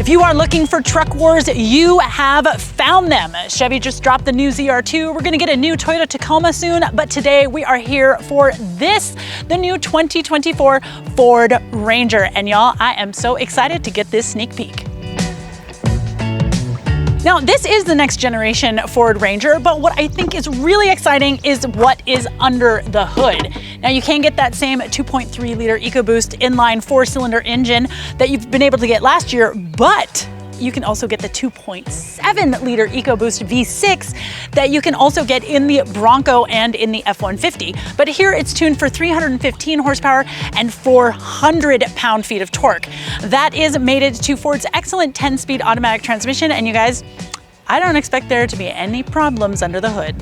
If you are looking for truck wars, you have found them. Chevy just dropped the new ZR2. We're gonna get a new Toyota Tacoma soon, but today we are here for this, the new 2024 Ford Ranger. And y'all, I am so excited to get this sneak peek. Now, this is the next generation Ford Ranger, but what I think is really exciting is what is under the hood. Now, you can get that same 2.3 liter EcoBoost inline 4-cylinder engine that you've been able to get last year, but you can also get the 2.7 liter EcoBoost V6 that you can also get in the Bronco and in the F-150. But here it's tuned for 315 horsepower and 400 pound-feet of torque. That is mated to Ford's excellent 10-speed automatic transmission. And you guys, I don't expect there to be any problems under the hood.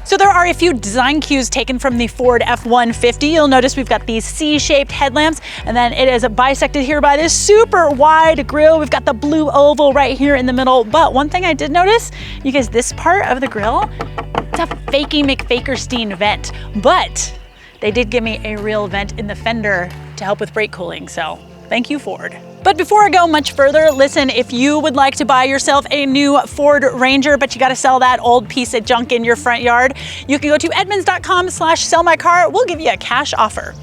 So there are a few design cues taken from the Ford F-150. You'll notice we've got these C-shaped headlamps, and then it is bisected here by this super wide grille. We've got the blue oval right here in the middle. But one thing I did notice, you guys, this part of the grille, it's a fakey McFakerstein vent, but they did give me a real vent in the fender to help with brake cooling. So thank you, Ford. But before I go much further, listen, if you would like to buy yourself a new Ford Ranger, but you gotta sell that old piece of junk in your front yard, you can go to edmunds.com/sellmycar. We'll give you a cash offer.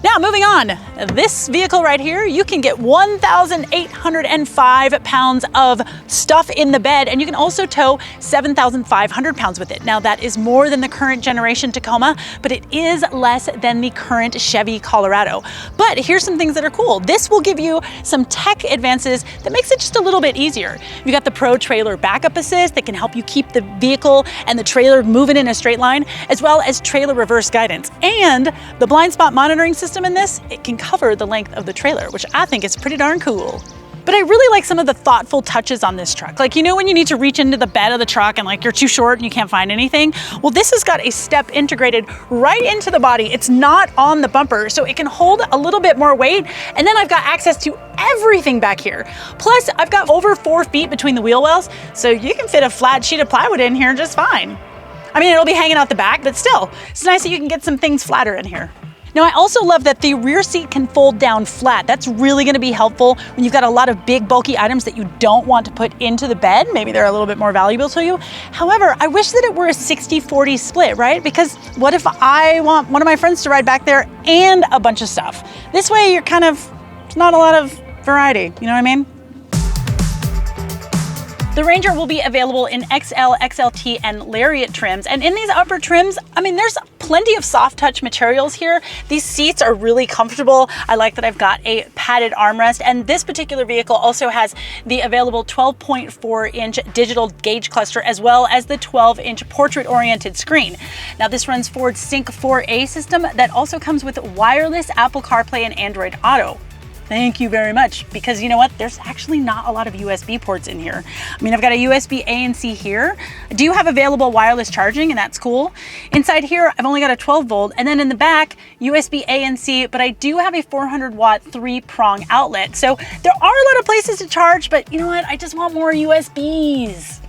Now, moving on, this vehicle right here, you can get 1,805 pounds of stuff in the bed, and you can also tow 7,500 pounds with it. Now, that is more than the current generation Tacoma, but it is less than the current Chevy Colorado. But here's some things that are cool. This will give you some tech advances that makes it just a little bit easier. You got the Pro Trailer Backup Assist that can help you keep the vehicle and the trailer moving in a straight line, as well as trailer reverse guidance. And the blind spot monitoring system in this, it can cover the length of the trailer, which I think is pretty darn cool. But I really like some of the thoughtful touches on this truck. Like, you know when you need to reach into the bed of the truck and like you're too short and you can't find anything? Well, this has got a step integrated right into the body. It's not on the bumper, so it can hold a little bit more weight. And then I've got access to everything back here. Plus, I've got over 4 feet between the wheel wells, so you can fit a flat sheet of plywood in here just fine. I mean, it'll be hanging out the back, but still, it's nice that you can get some things flatter in here. Now, I also love that the rear seat can fold down flat. That's really gonna be helpful when you've got a lot of big, bulky items that you don't want to put into the bed. Maybe they're a little bit more valuable to you. However, I wish that it were a 60-40 split, right? Because what if I want one of my friends to ride back there and a bunch of stuff? This way, you're kind of, there's not a lot of variety, you know what I mean? The Ranger will be available in XL, XLT, and Lariat trims. And in these upper trims, I mean, there's plenty of soft touch materials here. These seats are really comfortable. I like that I've got a padded armrest. And this particular vehicle also has the available 12.4-inch digital gauge cluster, as well as the 12-inch portrait-oriented screen. Now, this runs Ford's Sync 4A system that also comes with wireless Apple CarPlay and Android Auto. Thank you very much, because you know what? There's actually not a lot of USB ports in here. I mean, I've got a USB A and C here. I do have available wireless charging, and that's cool. Inside here, I've only got a 12 volt, and then in the back, USB A and C, but I do have a 400 watt 3-prong outlet. So there are a lot of places to charge, but you know what? I just want more USBs.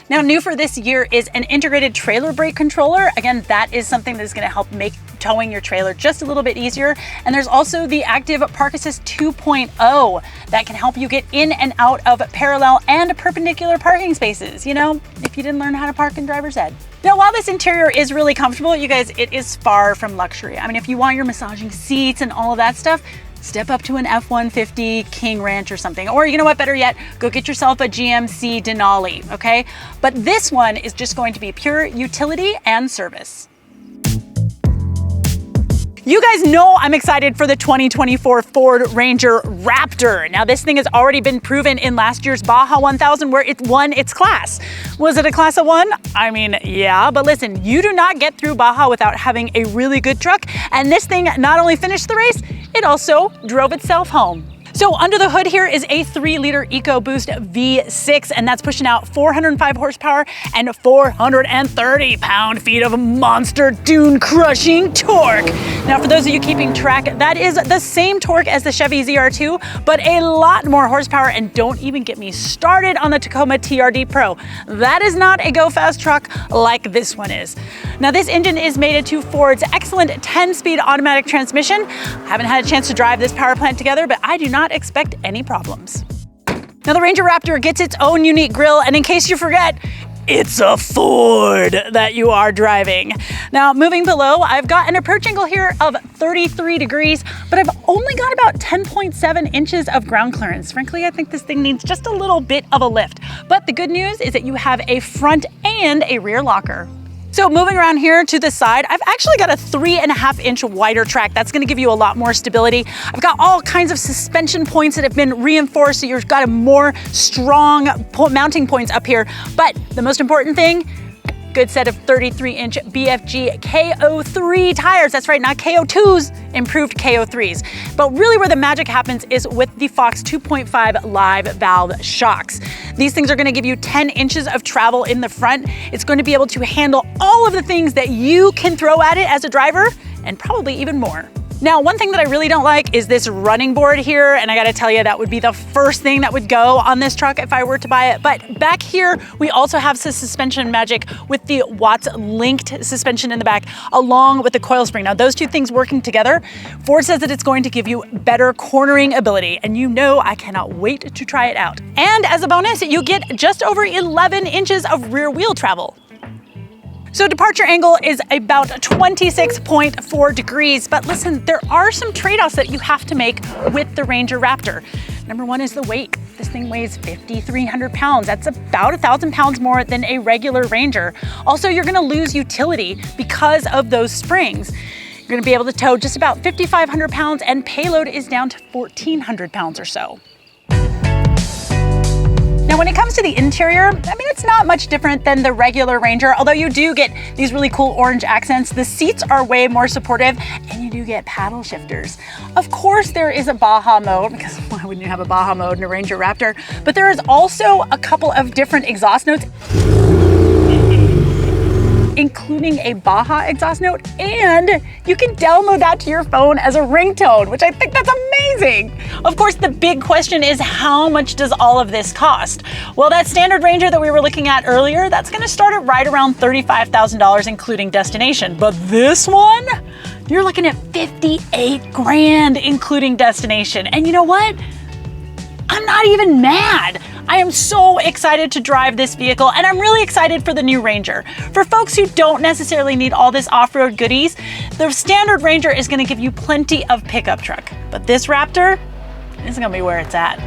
Now, new for this year is an integrated trailer brake controller. Again, that is something that is going to help make towing your trailer just a little bit easier. And there's also the Active Park Assist 2.0 that can help you get in and out of parallel and perpendicular parking spaces, you know, if you didn't learn how to park in driver's ed. Now, while this interior is really comfortable, you guys, it is far from luxury. I mean, if you want your massaging seats and all of that stuff, step up to an F-150 King Ranch or something. Or you know what, better yet, go get yourself a GMC Denali, okay? But this one is just going to be pure utility and service. You guys know I'm excited for the 2024 Ford Ranger Raptor. Now, this thing has already been proven in last year's Baja 1000 where it won its class. Was it a class of 1? I mean, yeah, but listen, you do not get through Baja without having a really good truck. And this thing not only finished the race, it also drove itself home. So under the hood here is a 3-liter EcoBoost V6, and that's pushing out 405 horsepower and 430 pound-feet of monster dune-crushing torque. Now, for those of you keeping track, that is the same torque as the Chevy ZR2, but a lot more horsepower, and don't even get me started on the Tacoma TRD Pro. That is not a go-fast truck like this one is. Now, this engine is mated to Ford's excellent 10-speed automatic transmission. I haven't had a chance to drive this power plant together, but I do not expect any problems. Now the Ranger Raptor gets its own unique grille, and in case you forget, it's a Ford that you are driving. Now moving below, I've got an approach angle here of 33 degrees, but I've only got about 10.7 inches of ground clearance. Frankly, I think this thing needs just a little bit of a lift. But the good news is that you have a front and a rear locker. So moving around here to the side, I've actually got a 3.5 inch wider track. That's gonna give you a lot more stability. I've got all kinds of suspension points that have been reinforced, so you've got a more strong mounting points up here. But the most important thing, good set of 33-inch BFG KO3 tires. That's right, not KO2s, improved KO3s. But really where the magic happens is with the Fox 2.5 live valve shocks. These things are gonna give you 10 inches of travel in the front. It's going to be able to handle all of the things that you can throw at it as a driver, and probably even more. Now, one thing that I really don't like is this running board here, and I gotta tell you, that would be the first thing that would go on this truck if I were to buy it. But back here, we also have some suspension magic with the Watts linked suspension in the back, along with the coil spring. Now, those two things working together, Ford says that it's going to give you better cornering ability, and you know I cannot wait to try it out. And as a bonus, you get just over 11 inches of rear wheel travel. So departure angle is about 26.4 degrees, but listen, there are some trade-offs that you have to make with the Ranger Raptor. Number one is the weight. This thing weighs 5,300 pounds. That's about 1,000 pounds more than a regular Ranger. Also, you're gonna lose utility because of those springs. You're gonna be able to tow just about 5,500 pounds, and payload is down to 1,400 pounds or so. Now, when it comes to the interior, I mean, it's not much different than the regular Ranger, although you do get these really cool orange accents. The seats are way more supportive, and you do get paddle shifters. Of course, there is a Baja mode, because why wouldn't you have a Baja mode in a Ranger Raptor? But there is also a couple of different exhaust notes, including a Baja exhaust note, and you can download that to your phone as a ringtone, which I think that's amazing. Of course, the big question is, how much does all of this cost? Well, that standard Ranger that we were looking at earlier, that's gonna start at right around $35,000, including destination. But this one, you're looking at 58 grand, including destination. And you know what? I'm not even mad. I am so excited to drive this vehicle, and I'm really excited for the new Ranger. For folks who don't necessarily need all this off-road goodies, the standard Ranger is gonna give you plenty of pickup truck. But this Raptor is gonna be where it's at.